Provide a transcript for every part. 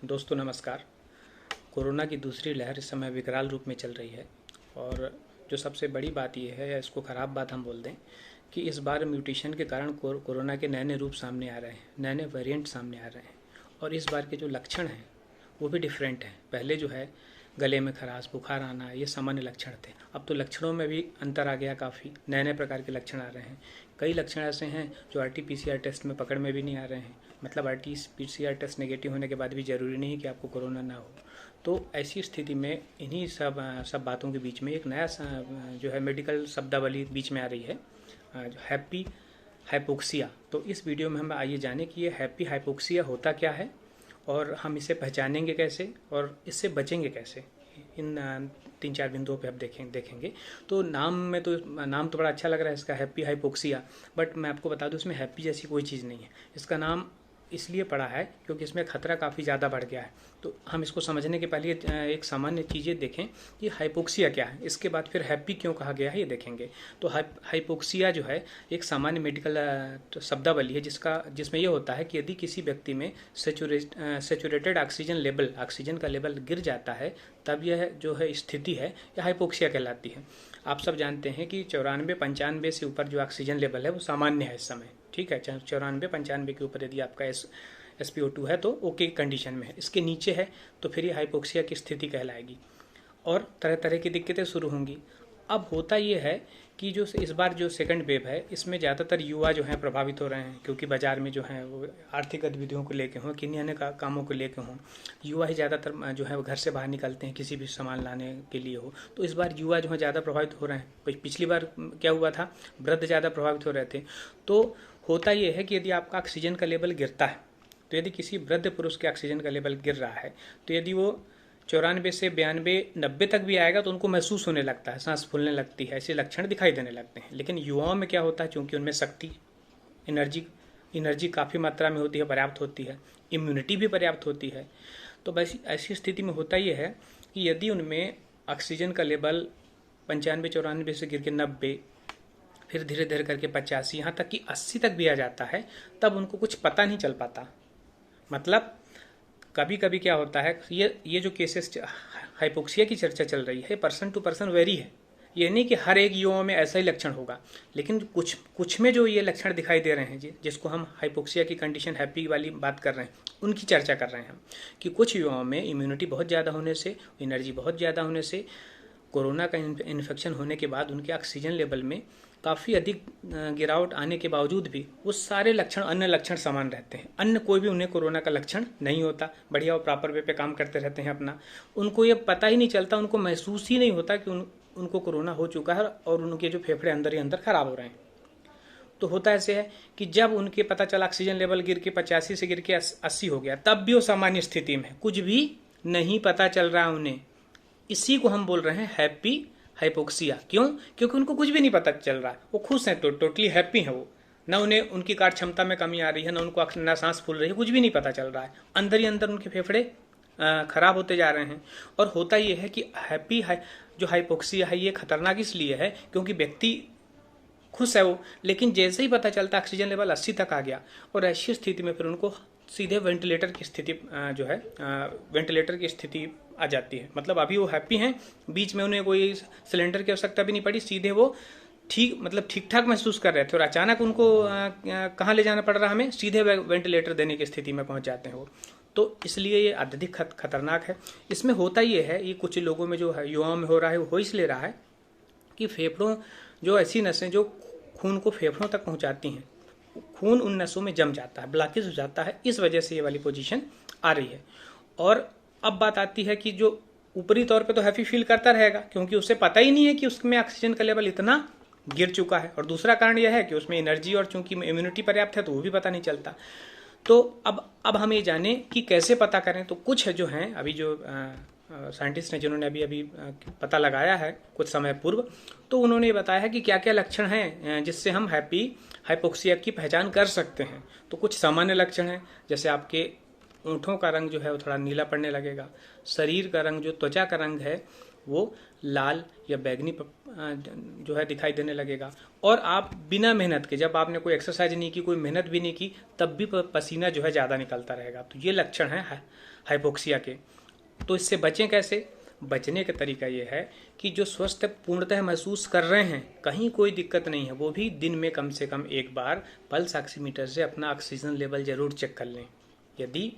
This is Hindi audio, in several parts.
दोस्तों नमस्कार। कोरोना की दूसरी लहर इस समय विकराल रूप में चल रही है और जो सबसे बड़ी बात यह है या इसको ख़राब बात हम बोल दें कि इस बार म्यूटेशन के कारण कोरोना के नए नए रूप सामने आ रहे हैं, नए नए वेरिएंट सामने आ रहे हैं और इस बार के जो लक्षण हैं वो भी डिफरेंट हैं। पहले जो है गले में खराश, बुखार आना, ये सामान्य लक्षण थे। अब तो लक्षणों में भी अंतर आ गया, काफ़ी नए नए प्रकार के लक्षण आ रहे हैं। कई लक्षण ऐसे हैं जो RT-PCR टेस्ट में पकड़ में भी नहीं आ रहे हैं। मतलब RT-PCR टेस्ट नेगेटिव होने के बाद भी ज़रूरी नहीं कि आपको कोरोना ना हो। तो ऐसी स्थिति में इन्हीं सब बातों के बीच में एक नया जो है मेडिकल शब्दावली बीच में आ रही है, हैप्पी हाइपोक्सिया। तो इस वीडियो में हम आइए जाने कि ये हैप्पी हाइपोक्सिया होता क्या है और हम इसे पहचानेंगे कैसे और इससे बचेंगे कैसे। इन 3-4 बिंदुओं पे आप देखेंगे। तो नाम तो बड़ा अच्छा लग रहा है इसका, हैप्पी हाइपोक्सिया। बट मैं आपको बता दूं इसमें हैप्पी जैसी कोई चीज़ नहीं है। इसका नाम इसलिए पड़ा है क्योंकि इसमें खतरा काफ़ी ज़्यादा बढ़ गया है। तो हम इसको समझने के पहले एक सामान्य चीज़ें देखें कि हाइपोक्सिया क्या है, इसके बाद फिर हैप्पी क्यों कहा गया है ये देखेंगे। तो हाइपोक्सिया जो है एक सामान्य मेडिकल शब्दावली है जिसमें यह होता है कि यदि किसी व्यक्ति में सेचुरेटेड ऑक्सीजन लेवल, ऑक्सीजन का लेवल गिर जाता है, तब यह जो है स्थिति है यह हाइपोक्सिया कहलाती है। आप सब जानते हैं कि 94-95 से ऊपर जो ऑक्सीजन लेवल है वो सामान्य है इस समय, ठीक है। 94-95 के ऊपर यदि आपका SpO2 है तो ओके कंडीशन में है। इसके नीचे है तो फिर ये हाइपोक्सिया की स्थिति कहलाएगी और तरह तरह की दिक्कतें शुरू होंगी। अब होता ये है कि जो इस बार जो सेकंड वेव है इसमें ज़्यादातर युवा जो हैं प्रभावित हो रहे हैं, क्योंकि बाज़ार में जो हैं वो आर्थिक गतिविधियों को लेके हों, किन्हीं अन्य कामों को लेके हों, युवा ही ज़्यादातर जो है वो घर से बाहर निकलते हैं किसी भी सामान लाने के लिए हो। तो इस बार युवा जो है ज़्यादा प्रभावित हो रहे हैं। पिछली बार क्या हुआ था, वृद्ध ज़्यादा प्रभावित हो रहे थे। तो होता ये है कि यदि आपका ऑक्सीजन का लेवल गिरता है, तो यदि किसी वृद्ध पुरुष के ऑक्सीजन का लेवल गिर रहा है तो यदि वो 94 से 92-90 तक भी आएगा तो उनको महसूस होने लगता है, सांस फूलने लगती है, ऐसे लक्षण दिखाई देने लगते हैं। लेकिन युवाओं में क्या होता है, चूँकि उनमें शक्ति, एनर्जी काफ़ी मात्रा में होती है, पर्याप्त होती है, इम्यूनिटी भी पर्याप्त होती है। तो बस ऐसी स्थिति में होता ये है कि यदि उनमें ऑक्सीजन का लेवल 95-94 से गिर के 90, फिर धीरे धीरे करके 85, यहाँ तक कि 80 तक भी आ जाता है, तब उनको कुछ पता नहीं चल पाता। मतलब कभी कभी क्या होता है, ये जो केसेस हाइपोक्सिया की चर्चा चल रही है, पर्सन टू पर्सन वेरी है। ये नहीं कि हर एक युवाओं में ऐसा ही लक्षण होगा, लेकिन कुछ में जो ये लक्षण दिखाई दे रहे हैं जिसको हम हाइपोक्सिया की कंडीशन हैप्पी वाली बात कर रहे हैं, उनकी चर्चा कर रहे हैं हम। कि कुछ युवाओं में इम्यूनिटी बहुत ज़्यादा होने से, एनर्जी बहुत ज़्यादा होने से, कोरोना का इन्फेक्शन होने के बाद उनके ऑक्सीजन लेवल में काफ़ी अधिक गिरावट आने के बावजूद भी वो सारे लक्षण, अन्य लक्षण समान रहते हैं। अन्य कोई भी उन्हें कोरोना का लक्षण नहीं होता, बढ़िया वो प्रॉपर वे पे काम करते रहते हैं अपना। उनको ये पता ही नहीं चलता, उनको महसूस ही नहीं होता कि उनको कोरोना हो चुका है और उनके जो फेफड़े अंदर ही अंदर खराब हो रहे हैं। तो होता ऐसे है कि जब उनके पता चला ऑक्सीजन लेवल गिर के 85 से गिर के 80 हो गया, तब भी वो सामान्य स्थिति में है, कुछ भी नहीं पता चल रहा है उन्हें। इसी को हम बोल रहे हैं हैप्पी हाइपोक्सिया। क्यों? क्योंकि उनको कुछ भी नहीं पता चल रहा है, वो खुश हैं, टोटली हैप्पी हैं। वो ना उन्हें उनकी कार्य क्षमता में कमी आ रही है, ना उनको ना सांस फूल रही है, कुछ भी नहीं पता चल रहा है। अंदर ही अंदर उनके फेफड़े खराब होते जा रहे हैं। और होता ये है कि जो हाइपोक्सिया है ये खतरनाक इसलिए है क्योंकि व्यक्ति खुश है वो, लेकिन जैसे ही पता चलता ऑक्सीजन लेवल 80 तक आ गया, और ऐसी स्थिति में फिर उनको सीधे वेंटिलेटर की स्थिति वेंटिलेटर की स्थिति आ जाती है। मतलब अभी वो हैप्पी हैं, बीच में उन्हें कोई सिलेंडर की आवश्यकता भी नहीं पड़ी, सीधे वो ठीक ठाक महसूस कर रहे थे और अचानक उनको कहाँ ले जाना पड़ रहा, हमें सीधे वेंटिलेटर देने की स्थिति में पहुंच जाते हैं वो। तो इसलिए ये अत्यधिक खतरनाक है। इसमें होता ये है, ये कुछ लोगों में जो है, युवाओं में हो रहा है, वो हो इसलिए रहा है कि फेफड़ों, जो ऐसी नसें जो खून को फेफड़ों तक पहुँचाती हैं, खून उन नसों में जम जाता है, ब्लॉकेज हो जाता है, इस वजह से ये वाली पोजीशन आ रही है। और अब बात आती है कि जो ऊपरी तौर पे तो हैप्पी फील करता रहेगा क्योंकि उसे पता ही नहीं है कि उसमें ऑक्सीजन का लेवल इतना गिर चुका है, और दूसरा कारण यह है कि उसमें एनर्जी और चूंकि इम्यूनिटी पर्याप्त है तो वो भी पता नहीं चलता। तो अब हम ये जाने कि कैसे पता करें। तो कुछ जो हैं अभी जो साइंटिस्ट हैं जिन्होंने अभी पता लगाया है कुछ समय पूर्व, तो उन्होंने बताया है कि क्या क्या लक्षण हैं जिससे हम हैप्पी हाइपोक्सिया की पहचान कर सकते हैं। तो कुछ सामान्य लक्षण हैं, जैसे आपके ऊँटों का रंग जो है वो थोड़ा नीला पड़ने लगेगा, शरीर का रंग, जो त्वचा का रंग है वो लाल या बैगनी जो है दिखाई देने लगेगा। और आप बिना मेहनत के, जब आपने कोई एक्सरसाइज नहीं की, कोई मेहनत भी नहीं की, तब भी पसीना जो है ज़्यादा निकलता रहेगा। तो ये लक्षण है हाइपोक्सिया के। तो इससे बचें कैसे? बचने का तरीका ये है कि जो स्वस्थ पूर्णतः महसूस कर रहे हैं, कहीं कोई दिक्कत नहीं है, वो भी दिन में कम से कम एक बार पल्स ऑक्सीमीटर से अपना ऑक्सीजन लेवल जरूर चेक कर लें। यदि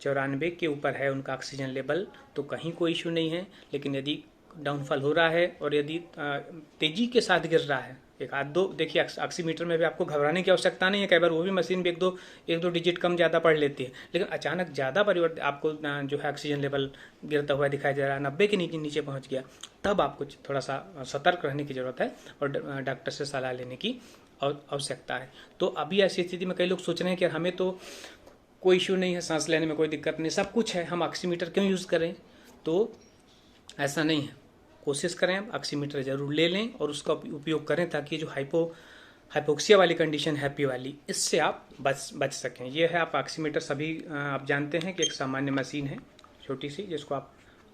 94 के ऊपर है उनका ऑक्सीजन लेवल तो कहीं कोई इशू नहीं है, लेकिन यदि डाउनफॉल हो रहा है और यदि तेजी के साथ गिर रहा है, एक आध दो, देखिए ऑक्सीमीटर में भी आपको घबराने की आवश्यकता नहीं है, कई बार वो भी मशीन भी एक दो डिजिट कम ज़्यादा पढ़ लेती है, लेकिन अचानक ज़्यादा परिवर्तन आपको जो है ऑक्सीजन लेवल गिरता हुआ दिखाई दे रहा है, 90 के नीचे पहुँच गया, तब आपको थोड़ा सा सतर्क रहने की ज़रूरत है और डॉक्टर से सलाह लेने की आवश्यकता है। तो अभी ऐसी स्थिति में कई लोग सोच रहे हैं कि हमें तो कोई इशू नहीं है, सांस लेने में कोई दिक्कत नहीं, सब कुछ है, हम ऑक्सीमीटर क्यों यूज़ करें? तो ऐसा नहीं है। कोशिश करें, ऑक्सीमीटर ज़रूर ले लें और उसका उपयोग करें, ताकि जो हाइपोक्सिया वाली कंडीशन है, हैप्पी वाली, इससे आप बच सकें। ये है, आप ऑक्सीमीटर सभी आप जानते हैं कि एक सामान्य मशीन है छोटी सी, जिसको आप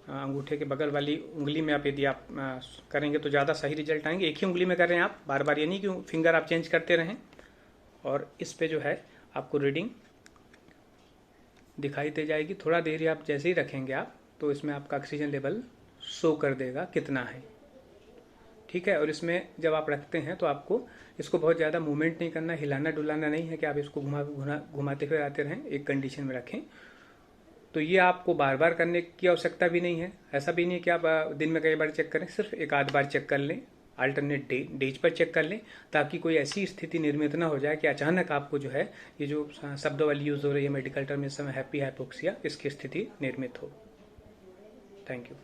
अंगूठे के बगल वाली उंगली में आप यदि आप करेंगे तो ज़्यादा सही रिजल्ट आएंगे। एक ही उंगली में करें आप, बार बार ये नहीं कि फिंगर आप चेंज करते रहें। और इस पे जो है आपको रीडिंग दिखाई दे जाएगी। थोड़ा देर ही आप जैसे ही रखेंगे आप, तो इसमें आपका ऑक्सीजन लेवल शो कर देगा कितना है, ठीक है। और इसमें जब आप रखते हैं तो आपको इसको बहुत ज़्यादा मूवमेंट नहीं करना, हिलाना डुलाना नहीं है कि आप इसको घुमाते हुए आते रहें, एक कंडीशन में रखें। तो ये आपको बार बार करने की आवश्यकता भी नहीं है, ऐसा भी नहीं कि आप दिन में कई बार चेक करें, सिर्फ एक आध बार चेक कर लें, अल्टरनेट डेज पर चेक कर लें, ताकि कोई ऐसी स्थिति निर्मित ना हो जाए कि अचानक आपको जो है ये जो शब्दावली यूज़ हो रही है मेडिकल टर्म इस समय, हैप्पी हाइपोक्सिया, इसकी स्थिति निर्मित हो। Thank you.